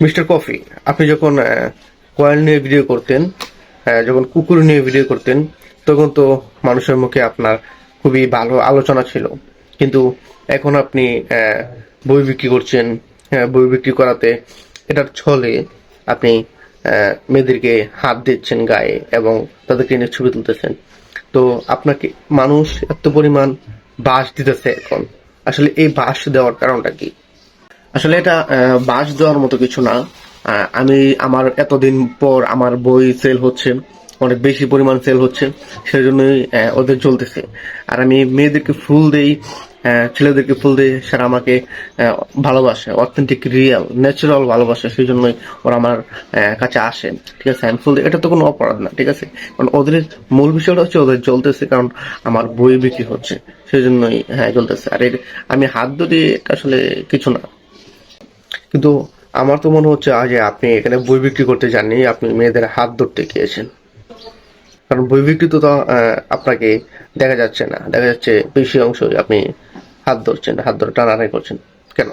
Mister coffee, আপনি যখন coil নিয়ে ভিডিও করতেন, যখন কুকুর নিয়ে ভিডিও করতেন, তখন তো মানুষের মুখে আপনার খুবই ভালো আলোচনা ছিল। কিন্তু এখন আপনি বই বিক্রি করছেন। বই বিক্রি করাতে এটার ছলে আপনি মেয়েদেরকে হাত দিচ্ছেন গায়ে এবং তাদেরকে নিয়ে ছবি তুলতেছেন। তো আপনাকে মানুষ এত পরিমাণ বাস দিতেছে এখন। আসলে এই বাস দেওয়ার কারণটা কি? আসলে এটা বাস দেওয়ার মতো কিছু না। আমি আমার এতদিন পর আমার বই সেল হচ্ছে, অনেক বেশি পরিমাণ সেল হচ্ছে, সেই জন্যই ওদের চলতেছে। আর আমি মেয়েদেরকে ফুল দেই, ছেলেদেরকে ফুল দেই, সেটা আমাকে ভালোবাসে, অথেন্টিক রিয়েল ন্যাচারাল ভালোবাসে, সেই জন্যই ওরা আমার কাছে আসে। ঠিক আছে, আমি ফুল দিই, এটা তো কোনো অপরাধ না। ঠিক আছে, কারণ ওদের মূল বিষয়টা হচ্ছে ওদের চলতেছে, কারণ আমার বই বিক্রি হচ্ছে, সেই জন্যই চলতেছে। আর আমি হাত ধরি, এটা আসলে কিছু না। কিন্তু আমার তো মনে হচ্ছে যে আপনি এখানে বই বিক্রি করতে যাননি, আপনি মেয়েদের হাত ধরতে গিয়েছেন। কারণ বই বিক্রি তো আপনাকে দেখা যাচ্ছে না, দেখা যাচ্ছে বেশি অংশই আপনি হাত ধরছেন, হাত ধরে টানাটানি করছেন। কেন?